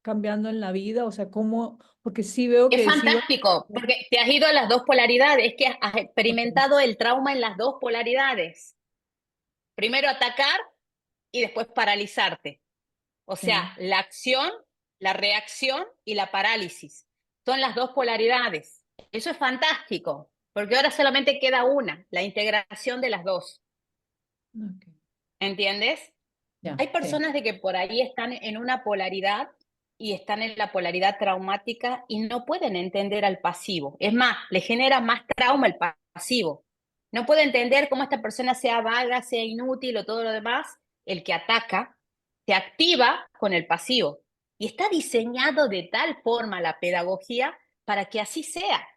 cambiando en la vida? O sea, ¿cómo? Porque sí veo Es que sí va. fantástico, porque te has ido a las dos polaridades, es que has Ok, experimentado el trauma en las dos polaridades. Primero atacar y después paralizarte. O sea, sí. la acción, la reacción y la parálisis. Son las dos polaridades. Eso es fantástico, porque ahora solamente queda una, la integración de las dos. Ok, ¿Entiendes? ya, Hay sí. personas de que por ahí están en una polaridad y están en la polaridad traumática y no pueden entender al pasivo. Es más, le genera más trauma el pasivo. No puede entender cómo esta persona sea vaga, sea inútil o todo lo demás. El que ataca se activa con el pasivo. Y está diseñado de tal forma la pedagogía para que así sea,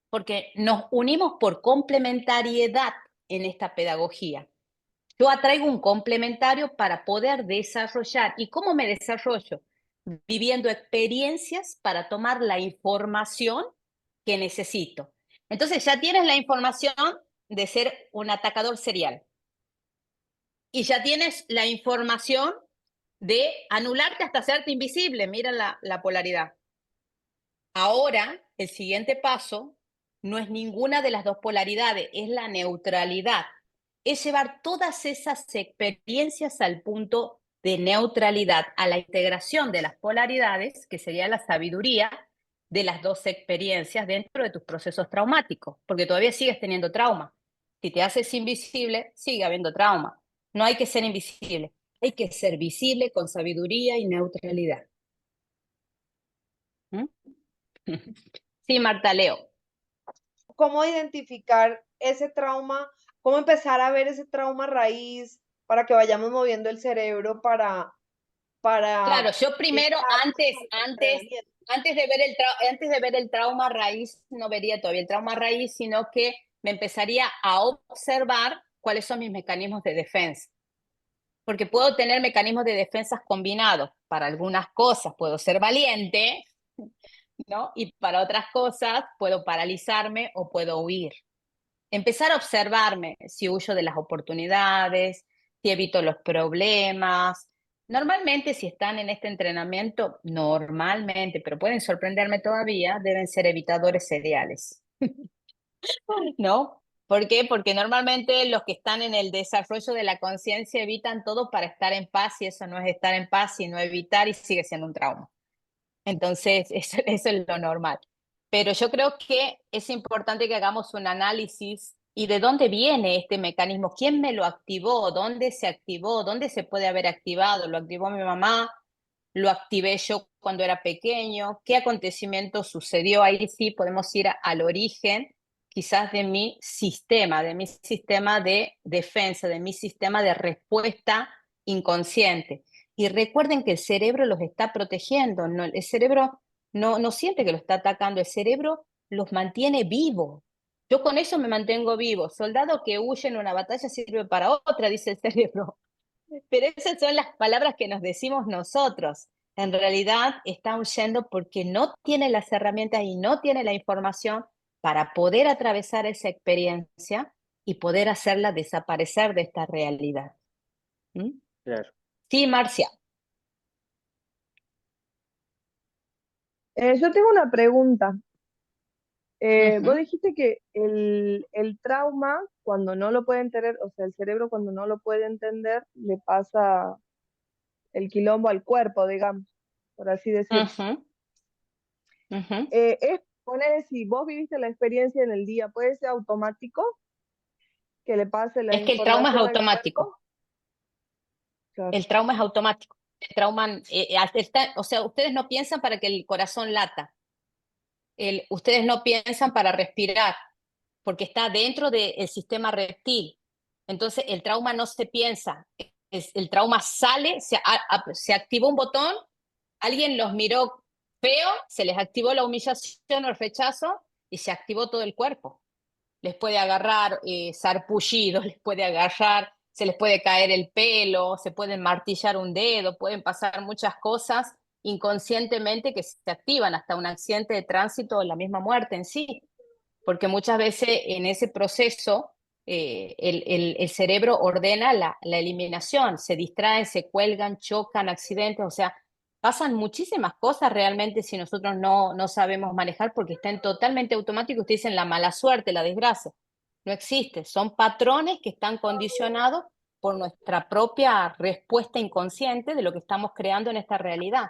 porque nos unimos por complementariedad en esta pedagogía. Yo atraigo un complementario para poder desarrollar. ¿Y cómo me desarrollo? Viviendo experiencias para tomar la información que necesito. Entonces ya tienes la información de ser un atacador serial y ya tienes la información de anularte hasta hacerte invisible. Mira la polaridad. Ahora, el siguiente paso no es ninguna de las dos polaridades, es la neutralidad. Es llevar todas esas experiencias al punto de neutralidad, a la integración de las polaridades, que sería la sabiduría de las dos experiencias dentro de tus procesos traumáticos, porque todavía sigues teniendo trauma. Si te haces invisible, sigue habiendo trauma. No hay que ser invisible, hay que ser visible con sabiduría y neutralidad. ¿Mm? Sí, Marta, Leo. ¿Cómo identificar ese trauma? ¿Cómo empezar a ver ese trauma raíz para que vayamos moviendo el cerebro para para Claro, yo primero, fijar antes, esos antes, entrenamientos. antes de ver el trauma raíz, no vería todavía el trauma raíz, sino que me empezaría a observar cuáles son mis mecanismos de defensa. Porque puedo tener mecanismos de defensa combinados. Para algunas cosas puedo ser valiente, ¿no? Y para otras cosas puedo paralizarme o puedo huir. Empezar a observarme si huyo de las oportunidades, si evito los problemas. Normalmente, si están en este entrenamiento, normalmente, pero pueden sorprenderme todavía, deben ser evitadores seriales, ¿no? ¿Por qué? Porque normalmente los que están en el desarrollo de la conciencia evitan todo para estar en paz y eso no es estar en paz, sino evitar y sigue siendo un trauma. Entonces, eso es lo normal. Pero yo creo que es importante que hagamos un análisis y de dónde viene este mecanismo, quién me lo activó, dónde se activó, dónde se puede haber activado, lo activó mi mamá, lo activé yo cuando era pequeño, qué acontecimiento sucedió. Ahí sí podemos ir al origen quizás de mi sistema de defensa, de mi sistema de respuesta inconsciente. Y recuerden que el cerebro los está protegiendo, ¿no? El cerebro no siente que lo está atacando, el cerebro los mantiene vivos. Yo con eso me mantengo vivo. Soldado que huye en una batalla sirve para otra, dice el cerebro. Pero esas son las palabras que nos decimos nosotros. En realidad está huyendo porque no tiene las herramientas y no tiene la información para poder atravesar esa experiencia y poder hacerla desaparecer de esta realidad. ¿Mm? Claro. Sí, Marcia. Yo tengo una pregunta. Vos Ujú, dijiste que el trauma, cuando no lo puede entender, o sea, el cerebro cuando no lo puede entender, le pasa el quilombo al cuerpo, digamos, por así decirlo. ujú, ujú. Es poner, si vos viviste la experiencia en el día, ¿puede ser automático que le pase la Es que el trauma es información al automático. cuerpo? Claro. El trauma es automático. El trauma, o sea, ustedes no piensan para que el corazón lata. Ustedes no piensan para respirar, porque está dentro del sistema reptil. Entonces, el trauma no se piensa. El trauma sale, se activó un botón, alguien los miró feo, se les activó la humillación o el rechazo y se activó todo el cuerpo. Les puede agarrar sarpullidos, les puede agarrar, se les puede caer el pelo, se pueden martillar un dedo, pueden pasar muchas cosas inconscientemente que se activan, hasta un accidente de tránsito o la misma muerte en sí, porque muchas veces en ese proceso el cerebro ordena la eliminación, se distraen, se cuelgan, chocan, accidentes, o sea, pasan muchísimas cosas realmente si nosotros no sabemos manejar porque está en totalmente automático. Ustedes dicen la mala suerte, la desgracia. No existe, son patrones que están condicionados por nuestra propia respuesta inconsciente de lo que estamos creando en esta realidad.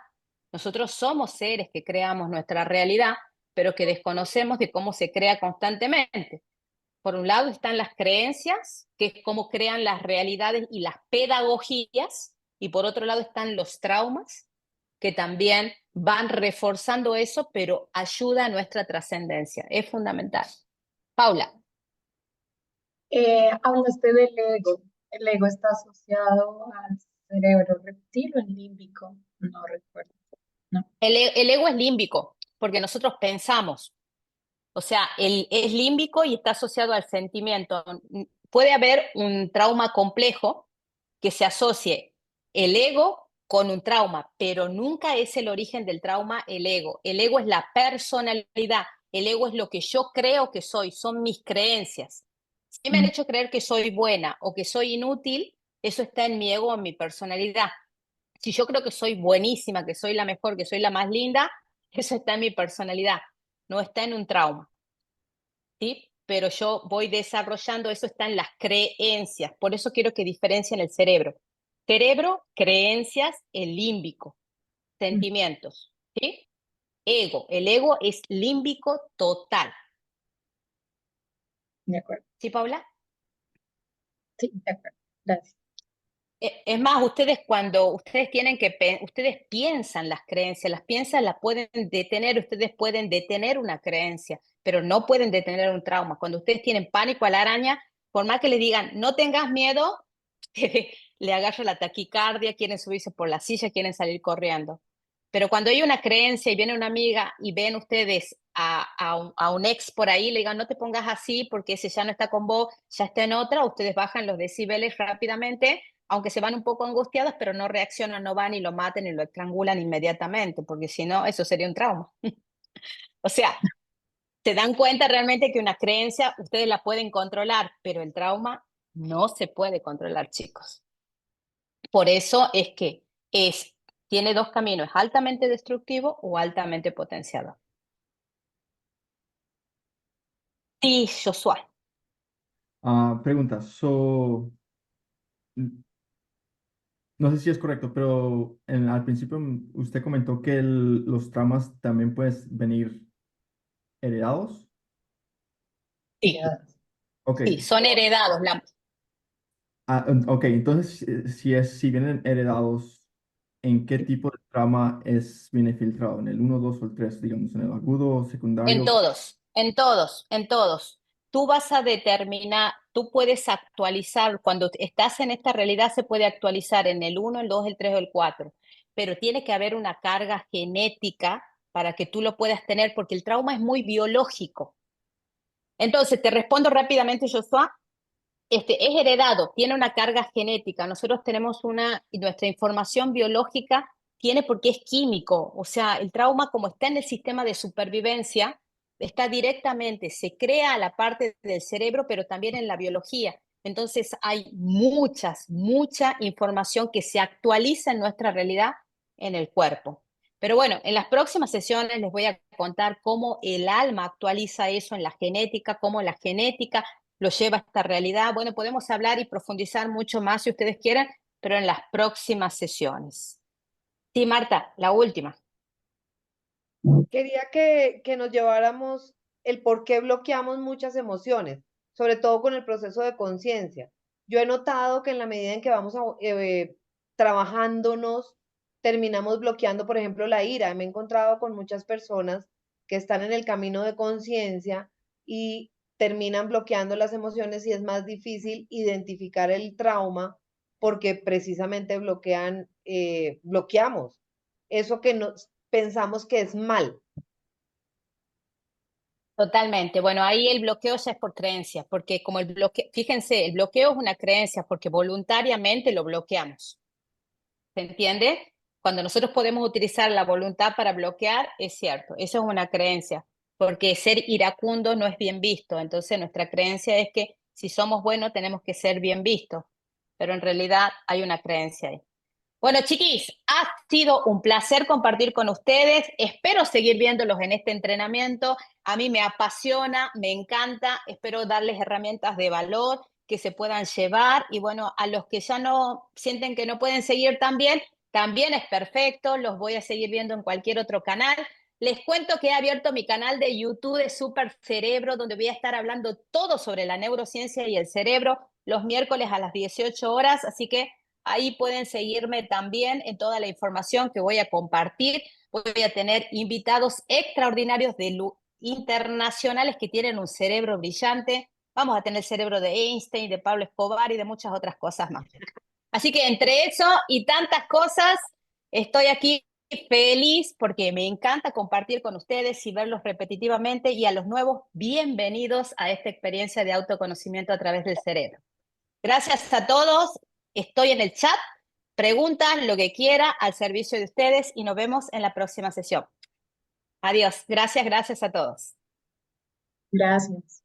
Nosotros somos seres que creamos nuestra realidad, pero que desconocemos de cómo se crea constantemente. Por un lado están las creencias, que es cómo crean las realidades y las pedagogías, y por otro lado están los traumas, que también van reforzando eso, pero ayuda a nuestra trascendencia. Es fundamental. Paula. Hablaste del ego. ¿El ego está asociado al cerebro reptil o el límbico? No recuerdo. No. El ego es límbico, porque nosotros pensamos. O sea, es límbico y está asociado al sentimiento. Puede haber un trauma complejo que se asocie el ego con un trauma, pero nunca es el origen del trauma el ego. El ego es la personalidad, el ego es lo que yo creo que soy, son mis creencias. Si me han Mm, hecho creer que soy buena o que soy inútil, eso está en mi ego, en mi personalidad. Si yo creo que soy buenísima, que soy la mejor, que soy la más linda, eso está en mi personalidad, no está en un trauma. ¿Sí? Pero yo voy desarrollando, eso está en las creencias, por eso quiero que diferencien el cerebro. Cerebro, creencias, el límbico, mm, sentimientos, ¿sí? Ego, el ego es límbico total. de acuerdo. ¿Sí, Paula? Sí, de acuerdo. Gracias. Es más, ustedes cuando ustedes tienen que, ustedes piensan las creencias, las piensan, las pueden detener, ustedes pueden detener una creencia, pero no pueden detener un trauma. Cuando ustedes tienen pánico a la araña, por más que les digan, no tengas miedo, le agarra la taquicardia, quieren subirse por la silla, quieren salir corriendo. Pero cuando hay una creencia y viene una amiga y ven ustedes a un ex por ahí, le digan, no te pongas así porque ese ya no está con vos, ya está en otra, ustedes bajan los decibeles rápidamente, aunque se van un poco angustiados, pero no reaccionan, no van y lo maten y lo estrangulan inmediatamente, porque si no, eso sería un trauma. O sea, se dan cuenta realmente que una creencia ustedes la pueden controlar, pero el trauma no se puede controlar, chicos. Por eso es que tiene dos caminos, es altamente destructivo o altamente potenciador. Sí, Joshua. Pregunta, no sé si es correcto, pero al principio usted comentó que los traumas también pueden venir heredados. Sí, Ok, sí, son heredados. ok, entonces si vienen heredados, ¿en qué tipo de trauma viene filtrado? ¿En el uno, 2 o el 3, digamos, en el agudo, En secundario? todos, en todos, en todos. Tú vas a determinar, tú puedes actualizar, cuando estás en esta realidad se puede actualizar en el 1, el 2, el 3 o el 4, pero tiene que haber una carga genética para que tú lo puedas tener, porque el trauma es muy biológico. Entonces, te respondo rápidamente, Joshua. Es heredado, tiene una carga genética. Nosotros tenemos nuestra información biológica tiene porque es químico. O sea, el trauma, como está en el sistema de supervivencia, está directamente, se crea a la parte del cerebro, pero también en la biología. Entonces, hay mucha información que se actualiza en nuestra realidad en el cuerpo. Pero bueno, en las próximas sesiones les voy a contar cómo el alma actualiza eso en la genética, cómo la genética lo lleva a esta realidad. Bueno, podemos hablar y profundizar mucho más si ustedes quieren, pero en las próximas sesiones. Sí, Marta, la última. Quería que nos lleváramos el por qué bloqueamos muchas emociones, sobre todo con el proceso de conciencia. Yo he notado que en la medida en que vamos trabajándonos, terminamos bloqueando, por ejemplo, la ira. Me he encontrado con muchas personas que están en el camino de conciencia y terminan bloqueando las emociones y es más difícil identificar el trauma porque precisamente bloqueamos eso que pensamos que es mal. Totalmente. Bueno, ahí el bloqueo ya es por creencias, porque como el bloqueo, fíjense, el bloqueo es una creencia porque voluntariamente lo bloqueamos. ¿Se entiende? Cuando nosotros podemos utilizar la voluntad para bloquear, es cierto, eso es una creencia, porque ser iracundo no es bien visto. Entonces nuestra creencia es que si somos buenos tenemos que ser bien vistos, pero en realidad hay una creencia ahí. Bueno, chiquis, ha sido un placer compartir con ustedes. Espero seguir viéndolos en este entrenamiento. A mí me apasiona, me encanta. Espero darles herramientas de valor que se puedan llevar. Y bueno, a los que ya no sienten que no pueden seguir también es perfecto. Los voy a seguir viendo en cualquier otro canal. Les cuento que he abierto mi canal de YouTube de Super Cerebro, donde voy a estar hablando todo sobre la neurociencia y el cerebro los miércoles a las 18 horas. Así que ahí pueden seguirme también en toda la información que voy a compartir. Voy a tener invitados extraordinarios internacionales que tienen un cerebro brillante. Vamos a tener el cerebro de Einstein, de Pablo Escobar y de muchas otras cosas más. Así que entre eso y tantas cosas, estoy aquí feliz porque me encanta compartir con ustedes y verlos repetitivamente, y a los nuevos, bienvenidos a esta experiencia de autoconocimiento a través del cerebro. Gracias a todos. Estoy en el chat. Preguntas, lo que quiera, al servicio de ustedes, y nos vemos en la próxima sesión. Adiós. Gracias a todos. Gracias.